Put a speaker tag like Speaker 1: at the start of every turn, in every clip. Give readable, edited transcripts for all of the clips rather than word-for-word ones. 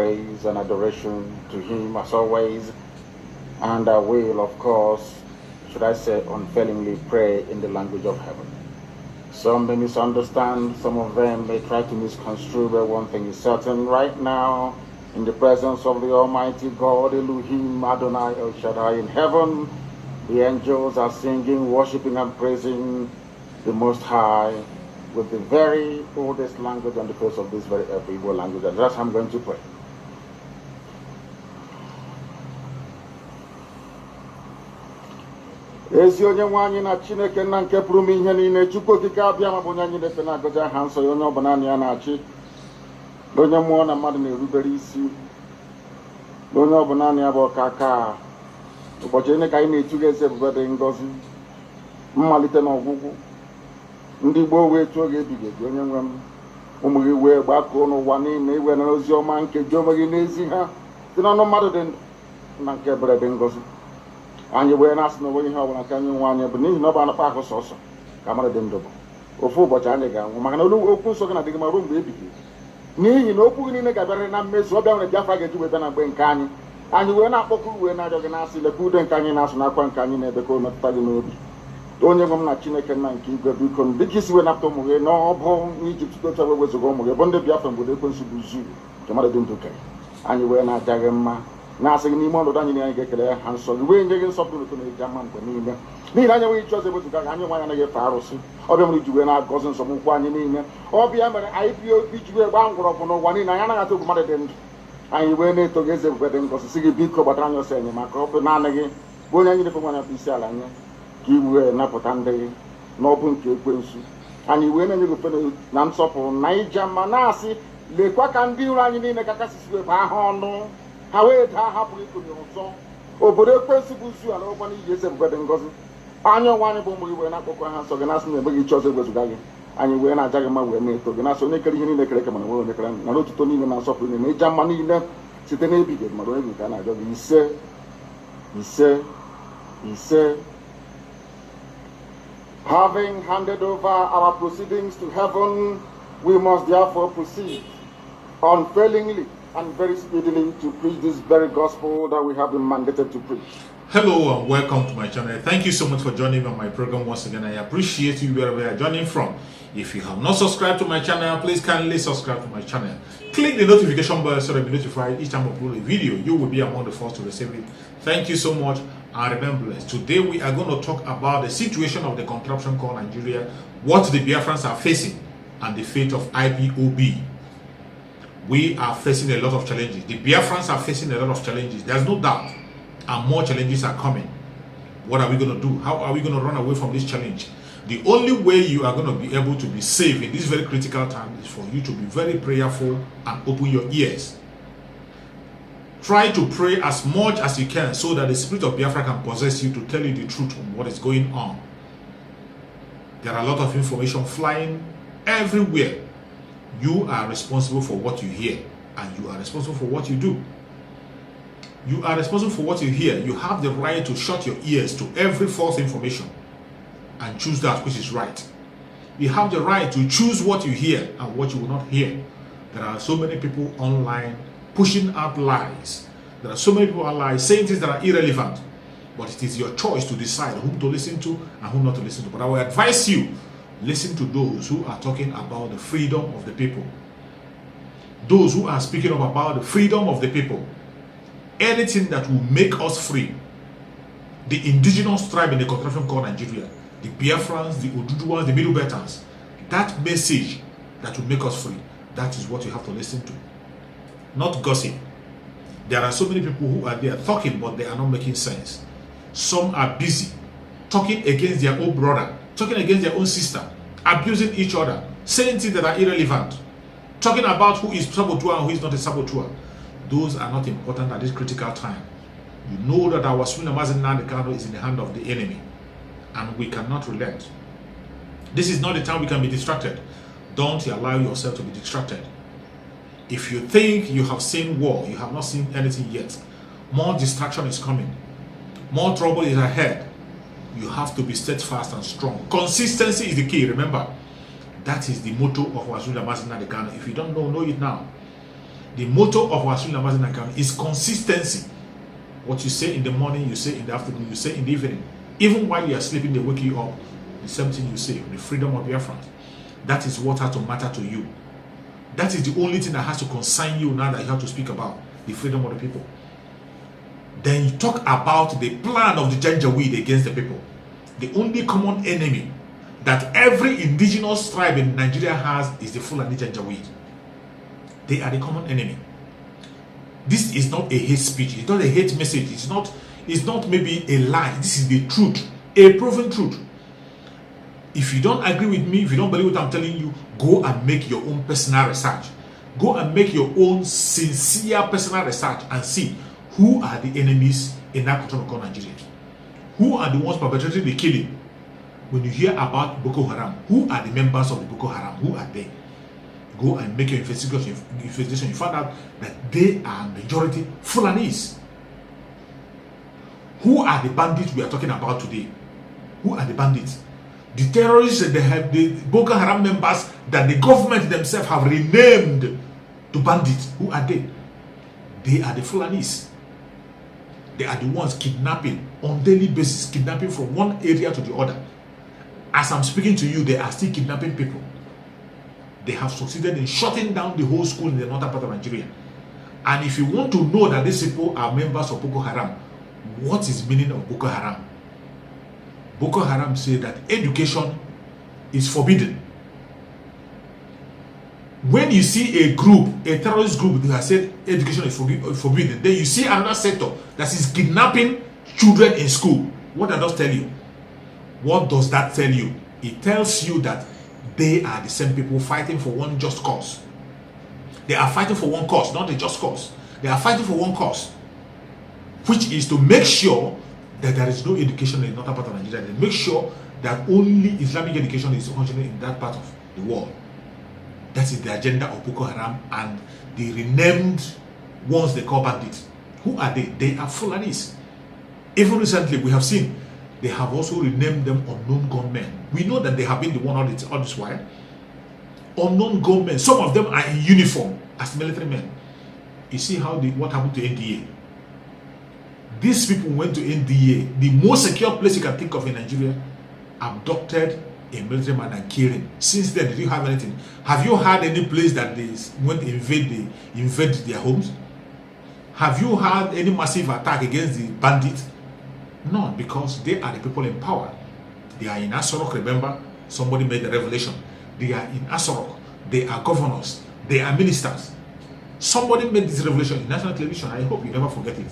Speaker 1: praise and adoration to him as always. And I will, of course, should I say, unfailingly pray in the language of heaven. Some may misunderstand, some of them may try to misconstrue, but one thing is certain right now, in the presence of the Almighty God, Elohim, Adonai, El Shaddai in heaven, the angels are singing, worshiping, and praising the Most High with the very oldest language on the face of this very earth, Igbo language. And that's how I'm going to pray. Ezi onye nwe anyị na Chineke nna nke pụrụ m ihe niile, Chukwu okike abịa ma bụ onye anyị na-efe na-agọzi aha nsọ ya, onye ọbụla ya na-achị, onye mmụọ na mmadụ na-erubere isi, onye ọbụla ya bụ ọkaka. Ụbọchị onye ka anyị na-etu eze ebube dị ngọzi, mmalite na ọgwụgwụ, ndị gboo wee tụọ oge ebighị ebi. Onye nwe m, ụmụ gị wee gbakọọ n'ụwa niile iwe na ozi ọma nke ji onwe gị n'ezi ha dị n'ọnụ mmadụ dị ndụ na nke ebere dị ngọzi. Anyị wee na-asị na onwe ihe ọbụla nke anyị nwe anyị bụ n'ihi na ọ bụ anụkpa ahụ sọsọ ka mmadụ dị ndụ bụ. Ofu ụbọchị anyị ga-anwụ, maka na okwu nsọ gị na-adịghị ma ruo mgbe ebighị. N'ihi na okwu gị niile ga-abịarịrị na mmezu, ọ bịa nwere Biafra ga-eji wee bịa na mgbe nke anyị. Anyị wee na-akpọkụ wee na-arịọ gị na-asị, lekwa ude nke anyị na-asụ n'akwa nke anyị na-ebekọ metụta gị n'obi. Onye nwe m na Chineke nna nke igwe, biko dịka isi wee napụta ụmụ gị n'ọbụ n'Ijipt otu wee wezụga ụmụ gị bụ ndị Biafra mgbe ekwensu bụ zu nke mmadụ dị ndụ kere. Anyị wee na-aja gị mma, na-asị gị n'ime ọnọdụ anyị niile anyị ga-ekele ha nsọ gị, wee nye gị nsọpụrụ ụtọ na-eji ama mgbe niile. N'ihi na anyị nweghị ichi ọzọ ewezuga gị, anyị nwe anyị anaghị efe arụsị. Ọbịa mere iji wee na-agọzi nsọmụkwụ anyị niile. Ọbịa mere anyị pịa obi ji wee gbaa mgbọrọgwụ n'ụwa niile, anyị anaghị atụ egwu mmadụ dị ndụ. Anyị wee na-eto gị eze ebube dị ngọzi, sị gị biko gbatara anyị ọsọ enyemaka. Ọ bụ naanị gị bụ onye anyị na-efe nwanyị bụ isi ala nye, ka i wee napụta ndị gị n'ọbụ nke ekwensu. Anyị wee na-enye gị ofe na nsọpụrụ na ija mma, na-asị lekwa ka ndị iro anyị niile kakasịsi wee baa ha ọnụ, ha wee daa hapụrụ ikonye ọzọ. Obodo ekwensu bụ zu ala ọgba n'ihi eze ebube dị ngọzi. Anya ọnwa anyị bụ ụmụ gị wee na-akpọkọ ha nsọ gị, na-asị na enweghị ichi ọzọ ewezuga gị. Anyị wee na-aja gị mma wee na-eto gị, na-asị onye kere ihe niile kere eke mana nwere onye kere na n'otuto niile na nsọpụrụ niile na ịja mma niile site n'ebighị mmadụ onye nke a na-ajọ gị. Ise ise ise. Having handed over our proceedings to heaven, we must therefore proceed unfailingly and very speedily to preach this very gospel that we have been mandated to preach.
Speaker 2: Hello and welcome to my channel. Thank you so much for joining me on my program once again. I appreciate you wherever you are joining from. If you have not subscribed to my channel, please kindly subscribe to my channel. Click the notification bell so that you'll be notified each time I upload a video. You will be among the first to receive it. Thank you so much, and remember, today we are going to talk about the situation of the contraption called Nigeria, what the Biafrans are facing, and the fate of IPOB. We are facing a lot of challenges. The Biafrans are facing a lot of challenges. There's no doubt. And more challenges are coming. What are we going to do? How are we going to run away from this challenge? The only way you are going to be able to be safe in this very critical time is for you to be very prayerful and open your ears. Try to pray as much as you can so that the spirit of Biafra can possess you to tell you the truth on what is going on. There are a lot of information flying everywhere. You are responsible for what you hear, and you are responsible for what you do. You are responsible for what you hear. You have the right to shut your ears to every false information and choose that which is right. You have the right to choose what you hear and what you will not hear. There are so many people online pushing out lies. There are so many people online saying things that are irrelevant. But it is your choice to decide whom to listen to and whom not to listen to. But I will advise you, listen to those who are talking about the freedom of the people. Those who are speaking about the freedom of the people. Anything that will make us free. The indigenous tribe in the contraption called Nigeria, the Biafrans, the Oduduwas, the Middle Belters, that message that will make us free, that is what you have to listen to. Not gossip. There are so many people who are there talking, but they are not making sense. Some are busy talking against their own brother, talking against their own sister, abusing each other, saying things that are irrelevant, talking about who is saboteur and who is not a saboteur. Those are not important at this critical time. You know that our Swina Mazinandekano is in the hand of the enemy, and we cannot relent. This is not the time we can be distracted. Don't allow yourself to be distracted. If you think you have seen war, you have not seen anything yet. More distraction is coming. More trouble is ahead. You have to be steadfast and strong. Consistency is the key. Remember, that is the motto of our Swina Mazinandekano. If you don't know it now. The motto of our Sri Lamazin account is consistency. What you say in the morning, you say in the afternoon, you say in the evening. Even while you are sleeping, they wake you up. The same thing you say, the freedom of Biafra. That is what has to matter to you. That is the only thing that has to concern you now that you have to speak about the freedom of the people. Then you talk about the plan of the Janjaweed against the people. The only common enemy that every indigenous tribe in Nigeria has is the Fulani Janjaweed. They are the common enemy. This is not a hate speech. It's not a hate message. It's not maybe a lie. This is the truth, a proven truth. If you don't agree with me, if you don't believe what I'm telling you, go and make your own personal research. Go and make your own sincere personal research and see who are the enemies in that country called Nigeria. Who are the ones perpetrating the killing? When you hear about Boko Haram, who are the members of the Boko Haram? Who are they? Go and make your investigation. You find out that they are majority Fulanis. Who are the bandits we are talking about today? Who are the bandits? The terrorists that they have, the Boko Haram members that the government themselves have renamed to bandits. Who are they? They are the Fulanis. They are the ones kidnapping on daily basis, kidnapping from one area to the other. As I'm speaking to you, they are still kidnapping people. They have succeeded in shutting down the whole school in the northern part of Nigeria. And if you want to know that these people are members of Boko Haram, what is the meaning of Boko Haram? Boko Haram say that education is forbidden. When you see a group, a terrorist group that has said education is forbidden, then you see another sector that is kidnapping children in school. What does that tell you? What does that tell you? It tells you that they are the same people fighting for one just cause. They are fighting for one cause, not a just cause. They are fighting for one cause, which is to make sure that there is no education in the northern part of Nigeria. They make sure that only Islamic education is functioning in that part of the world. That is the agenda of Boko Haram and the renamed ones they call bandits. Who are they? They are Fulanis. Even recently, we have seen they have also renamed them unknown gunmen. We know that they have been the one on this while. Unknown gunmen. Some of them are in uniform as military men. You see how what happened to NDA? These people went to NDA, the most secure place you can think of in Nigeria, abducted a military man and killed him. Since then, did you have anything? Have you had any place that they went to invade their homes? Have you had any massive attack against the bandits? None, because they are the people in power. They are in Asorock, remember? Somebody made the revelation. They are in Asorock. They are governors. They are ministers. Somebody made this revelation in national television. I hope you never forget it.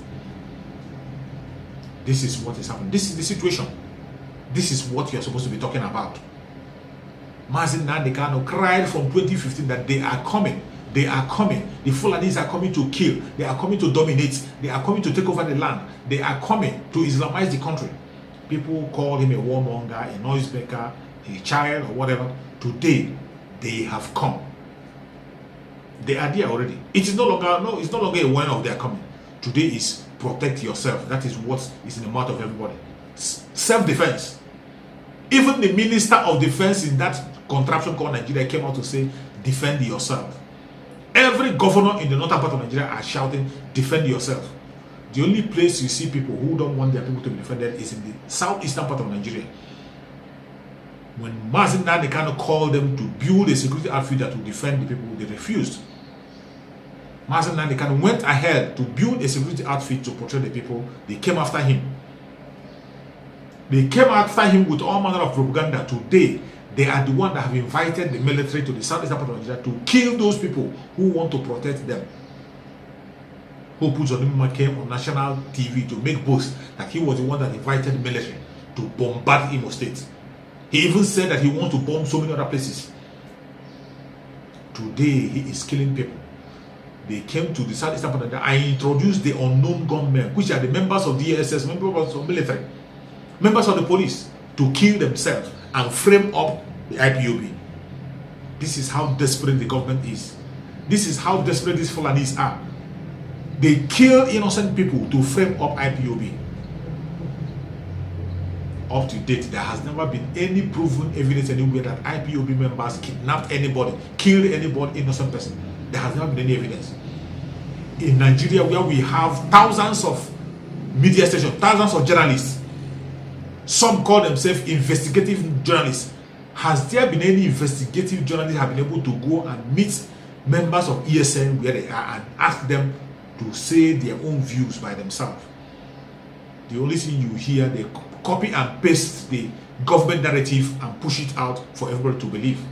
Speaker 2: This is what is happening. This is the situation. This is what you are supposed to be talking about. Mazin Nandekano cried from 2015 that they are coming. They are coming. The Fulanis are coming to kill. They are coming to dominate. They are coming to take over the land. They are coming to Islamize the country. People call him a warmonger, a noisemaker, a child, or whatever. Today, they have come. They are there already. It is no longer a one of their coming. Today is protect yourself. That is what is in the mouth of everybody. Self-defense. Even the Minister of Defense in that contraption called Nigeria came out to say, defend yourself. Every governor in the northern part of Nigeria are shouting, defend yourself. The only place you see people who don't want their people to be defended is in the southeastern part of Nigeria. When Mazin Nandekano called them to build a security outfit that would defend the people, they refused. Mazin Nandekano went ahead to build a security outfit to protect the people. They came after him. They came after him with all manner of propaganda. Today, they are the ones that have invited the military to the southeastern part of Nigeria to kill those people who want to protect them. Hopu Zonima came on national TV to make boast that he was the one that invited the military to bombard Imo State. He even said that he wants to bomb so many other places. Today, he is killing people. They came to the southeastern part of Nigeria. I introduced the unknown gunmen, which are the members of DSS, members of military, members of the police, to kill themselves and frame up the IPOB. This is how desperate the government is. This is how desperate these Fulanis are. They kill innocent people to frame up IPOB. Up to date, there has never been any proven evidence anywhere that IPOB members kidnapped anybody, killed anybody, innocent person. There has never been any evidence. in Nigeria, where we have thousands of media stations, thousands of journalists, some call themselves investigative journalists. Has there been any investigative journalists have been able to go and meet members of ESN where they are and ask them to say their own views by themselves? The only thing you hear, they copy and paste the government narrative and push it out for everybody to believe.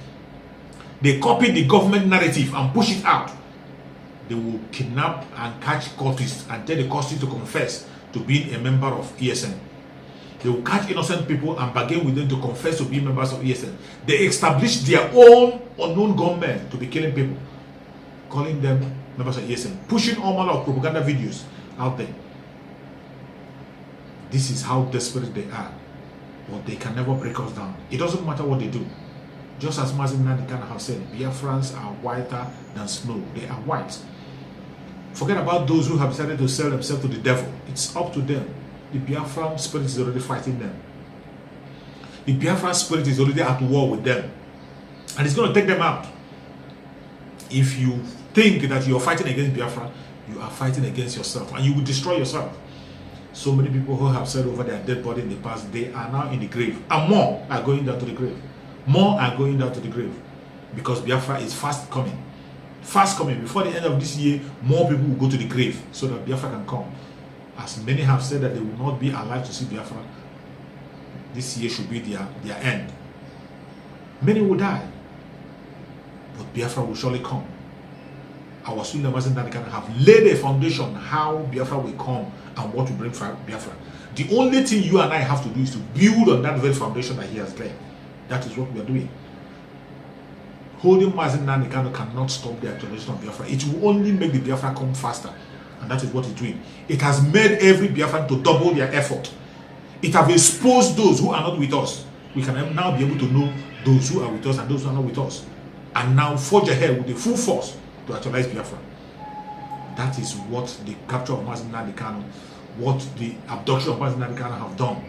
Speaker 2: They copy the government narrative and push it out. They will kidnap and catch cultists and tell the cultists to confess to being a member of ESN. They will catch innocent people and bargain with them to confess to be members of ESN. They establish their own unknown gunmen to be killing people, calling them members of ESN, pushing all manner of propaganda videos out there. This is how desperate they are. But they can never break us down. It doesn't matter what they do. Just as Mazi Nnamdi Kanu has said, Biafrans are whiter than snow. They are white. Forget about those who have decided to sell themselves to the devil. It's up to them. The Biafran spirit is already fighting them. The Biafran spirit is already at war with them. And it's going to take them out. If you think that you are fighting against Biafra, you are fighting against yourself. And you will destroy yourself. So many people who have said over their dead body in the past, they are now in the grave. And more are going down to the grave. More are going down to the grave. Because Biafra is fast coming. Fast coming. Before the end of this year, more people will go to the grave so that Biafra can come. As many have said that they will not be alive to see Biafra, this year should be their end. Many will die. But Biafra will surely come. Our student Mazi Nnamdi Kanu have laid a foundation how Biafra will come and what will bring Biafra. The only thing you and I have to do is to build on that very foundation that he has laid. That is what we are doing. Holding Mazi Nnamdi Kanu cannot stop the actualization of Biafra. It will only make the Biafra come faster. And that is what it's doing. It has made every Biafran to double their effort. It has exposed those who are not with us. We can now be able to know those who are with us and those who are not with us. And now forge ahead with the full force to actualize Biafra. That is what the capture of Mazi Nnamdi Kanu, what the abduction of Mazi Nnamdi Kanu have done.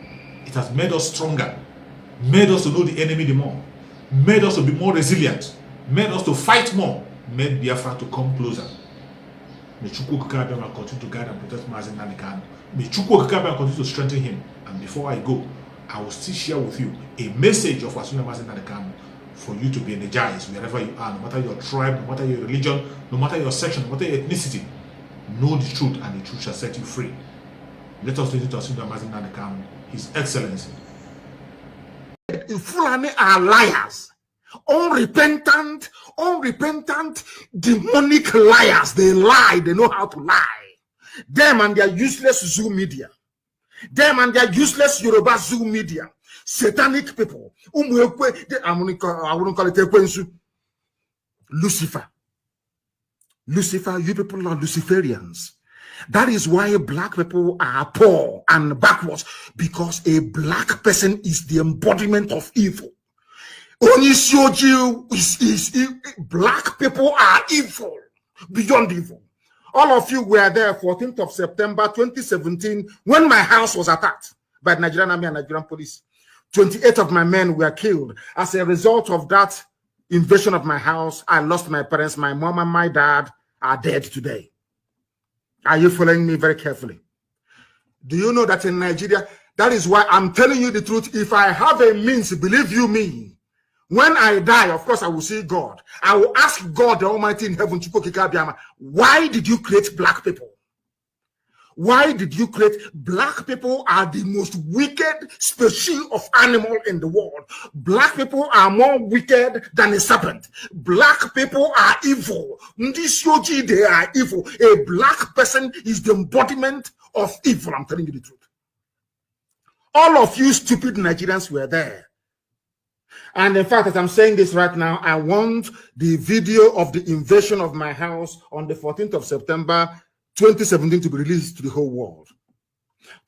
Speaker 2: It has made us stronger, made us to know the enemy the more, made us to be more resilient, made us to fight more, made Biafra to come closer. May Chukwu Okike continue to guide and protect Mazi Nnamdi Kanu. May Chukwu Okike continue to strengthen him. And before I go, I will still share with you a message of Mazi Nnamdi Kanu for you to be energized wherever you are, no matter your tribe, no matter your religion, no matter your section, no matter your ethnicity. Know the truth, and the truth shall set you free. Let us listen to Mazi Nnamdi Kanu, His Excellency.
Speaker 3: Fulani are liars, unrepentant, demonic liars. They lie. They know how to lie. Them and their useless Zoo media. Them and their useless Yoruba Zoo media. Satanic people. I wouldn't call it Lucifer. Lucifer, you people are Luciferians. That is why black people are poor and backwards, because a black person is the embodiment of evil. Black people are evil, beyond evil. All of you were there 14th of September 2017 when my house was attacked by the Nigerian Army and Nigerian police. 28 of my men were killed. As a result of that invasion of my house, I lost my parents. My mom and my dad are dead today. Are you following me very carefully? Do you know that in Nigeria, that is why I'm telling you the truth. If I have a means, believe you me, when I die, of course, I will see God. I will ask God, the Almighty in heaven, why did you create black people? Why did you create black people? Are the most wicked species of animal in the world. Black people are more wicked than a serpent. Black people are evil. They are evil. A black person is the embodiment of evil. I'm telling you the truth. All of you stupid Nigerians were there. And in fact, as I'm saying this right now, I want the video of the invasion of my house on the 14th of September 2017 to be released to the whole world,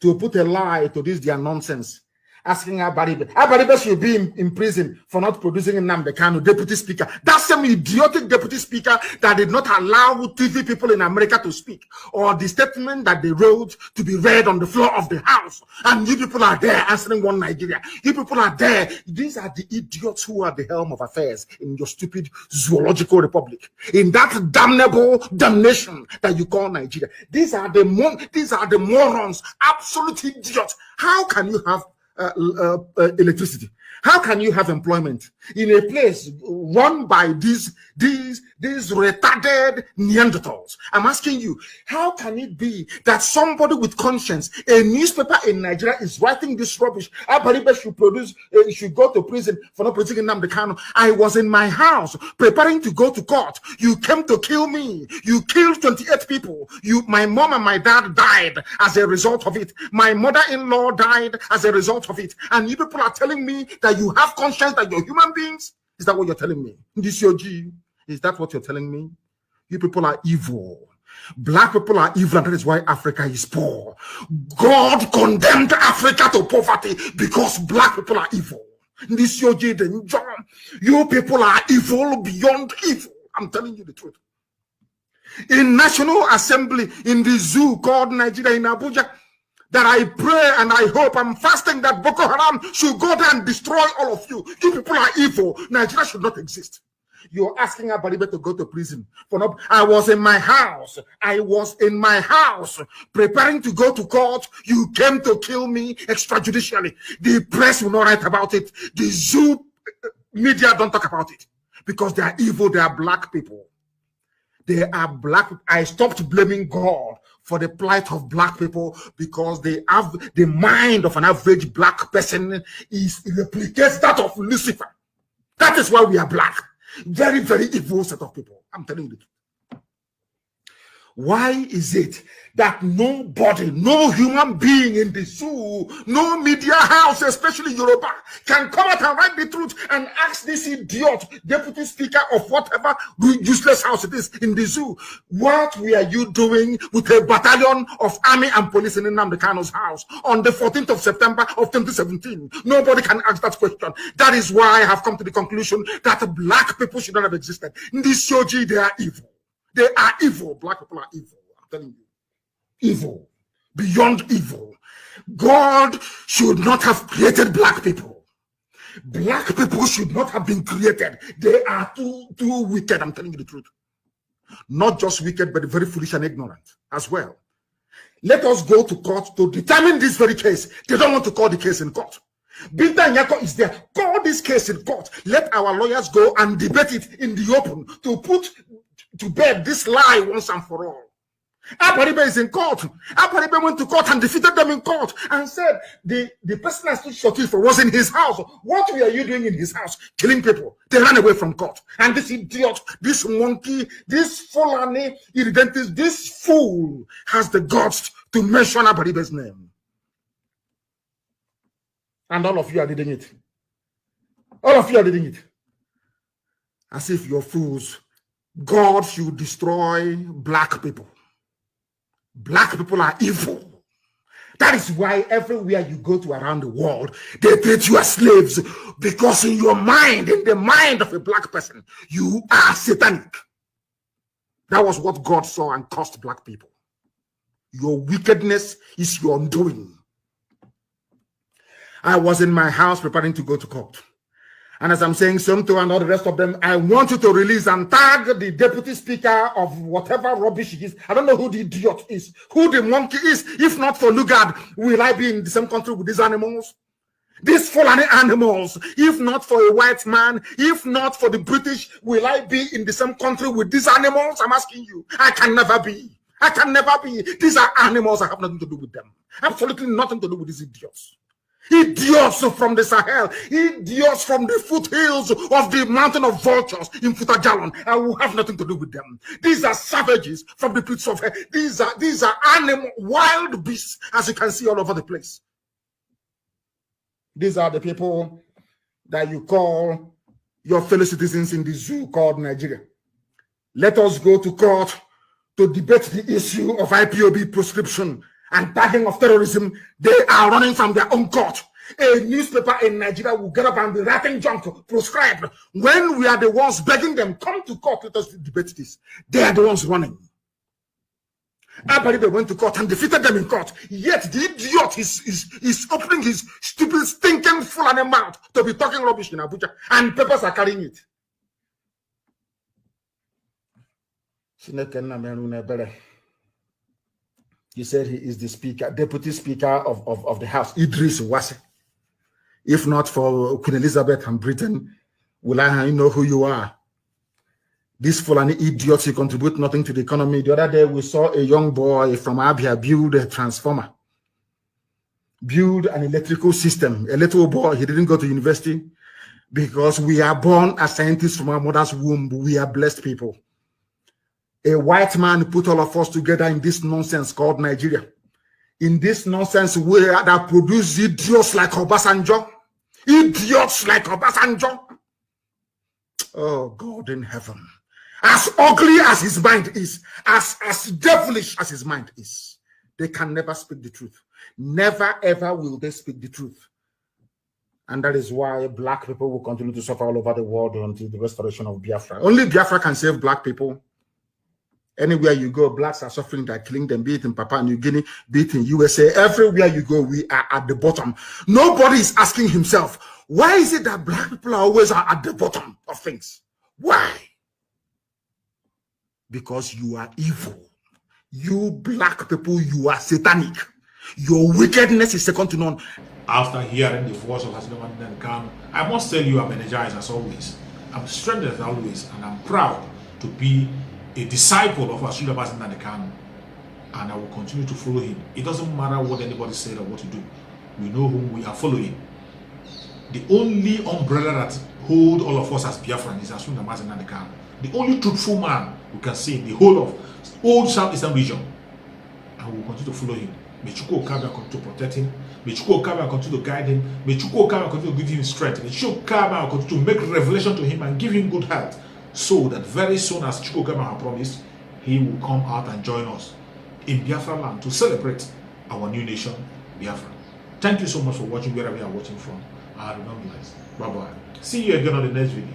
Speaker 3: to put a lie to this their nonsense. asking Abaribe should be in prison for not producing Nnamdi Kanu, deputy speaker. That same idiotic deputy speaker that did not allow TV people in America to speak, or the statement that they wrote to be read on the floor of the house. And you people are there answering one Nigeria. You people are there. These are the idiots who are the helm of affairs in your stupid zoological republic, in that damnable damnation that you call Nigeria. These are the morons, absolute idiots. How can you have electricity? How can you have employment in a place run by these retarded Neanderthals? I'm asking you, how can it be that somebody with conscience, a newspaper in Nigeria, is writing this rubbish? Abaribe should go to prison for not producing Nnamdi Kanu. I was in my house preparing to go to court. You came to kill me. You killed 28 people. My mom and my dad died as a result of it. My mother-in-law died as a result of it. And you people are telling me that you have conscience, that you're human beings? Is that what you're telling me? This your G. Is that what you're telling me? You people are evil. Black people are evil, and that is why Africa is poor. God condemned Africa to poverty because black people are evil. This your G. You people are evil beyond evil. I'm telling you the truth. In National Assembly, in the zoo called Nigeria in Abuja, that I pray and I hope, I'm fasting that Boko Haram should go there and destroy all of you. You people are evil. Nigeria should not exist. You're asking Abaribe to go to prison for not. I was in my house. Preparing to go to court. You came to kill me extrajudicially. The press will not write about it. The zoo media don't talk about it because they are evil. They are black people. They are black. I stopped blaming God for the plight of black people because they have the mind of an average black person replicates that of Lucifer. That is why we are black. Very, very evil set of people. I'm telling you the truth. Why is it that nobody, no human being in the zoo, no media house, especially Yoruba, can come out and write the truth and ask this idiot, deputy speaker of whatever useless house it is in the zoo, what were you doing with a battalion of army and police in Nnamdi Kanu's house on the 14th of September of 2017? Nobody can ask that question. That is why I have come to the conclusion that black people should not have existed. In this Shoji, they are evil. They are evil. Black people are evil. I'm telling you. Evil, beyond evil. God should not have created black people. Black people should not have been created. They are too wicked. I'm telling you the truth. Not just wicked, but very foolish and ignorant as well. Let us go to court to determine this very case. They don't want to call the case in court. Binta Nyako is there. Call this case in court. Let our lawyers go and debate it in the open to put to bed this lie once and for all. Abaribe is in court. Abaribe went to court and defeated them in court and said the person I stood shot for was in his house. What were you doing in his house? Killing people. They ran away from court. And this idiot, this monkey, this Fulani, irredentist, this fool has the guts to mention Abaribe's name. And all of you are reading it. All of you are reading it. As if you're fools. God should destroy black people. Black people are evil. That is why everywhere you go to around the world, they treat you as slaves. Because in your mind, in the mind of a black person, you are satanic. That was what God saw and cursed black people. Your wickedness is your undoing. I was in my house preparing to go to court. And as I'm saying, Somto and all the rest of them, I want you to release and tag the deputy speaker of whatever rubbish he is. I don't know who the idiot is, who the monkey is. If not for Lugard, will I be in the same country with these animals? These fallen animals. If not for a white man, if not for the British, will I be in the same country with these animals? I'm asking you. I can never be. I can never be. These are animals. I have nothing to do with them. Absolutely nothing to do with these idiots. Idiots from the Sahel, idiots from the foothills of the mountain of vultures in Futajalon. I will have nothing to do with them. These are savages from the pits of hell. These are animal, wild beasts, as you can see all over the place. These are the people that you call your fellow citizens in the zoo called Nigeria. Let us go to court to debate the issue of IPOB proscription and tagging of terrorism. They are running from their own court. A newspaper in Nigeria will get up and be writing junk proscribed when we are the ones begging them, come to court, let us debate this. They are the ones running. Abaribe went to court and defeated them in court. Yet the idiot is opening his stupid, stinking, full of mouth to be talking rubbish in Abuja, and papers are carrying it. He said he is the speaker, deputy speaker of the House, Idris Wase. If not for Queen Elizabeth and Britain, will I know who you are? This Fulani idiots, you contribute nothing to the economy. The other day, we saw a young boy from Abia build a transformer, build an electrical system. A little boy, he didn't go to university because we are born as scientists from our mother's womb. We are blessed people. A white man put all of us together in this nonsense called Nigeria. In this nonsense where that produce idiots like Obasanjo. Idiots like Obasanjo. Oh, God in heaven. As ugly as his mind is, as devilish as his mind is, they can never speak the truth. Never, ever will they speak the truth. And that is why black people will continue to suffer all over the world until the restoration of Biafra. Only Biafra can save black people. Anywhere you go, blacks are suffering, they're killing them, be it in Papua New Guinea, be it in USA. Everywhere you go, we are at the bottom. Nobody is asking himself, why is it that black people are always at the bottom of things? Why? Because you are evil. You black people, you are satanic. Your wickedness is second to none.
Speaker 2: After hearing the voice of Asorock Khan, I must tell you I'm energized as always. I'm strengthened as always, and I'm proud to be a disciple of Asorock Khan, and I will continue to follow him. It doesn't matter what anybody said or what to do. We know whom we are following. The only umbrella that holds all of us as Biafran is Asorock Khan. The only truthful man we can see in the whole of old Southeastern region, and we will continue to follow him. May Chukwu Okabia continue to protect him. May Chukwu Okabia continue to guide him. May Chukwu Okabia continue to give him strength. May Chukwu Okabia continue to make revelation to him and give him good health, so that very soon, as Chukwu Okabia has promised, he will come out and join us in Biafra land to celebrate our new nation, Biafra. Thank you so much for watching wherever you are watching from. And remember, guys, bye-bye. See you again on the next video.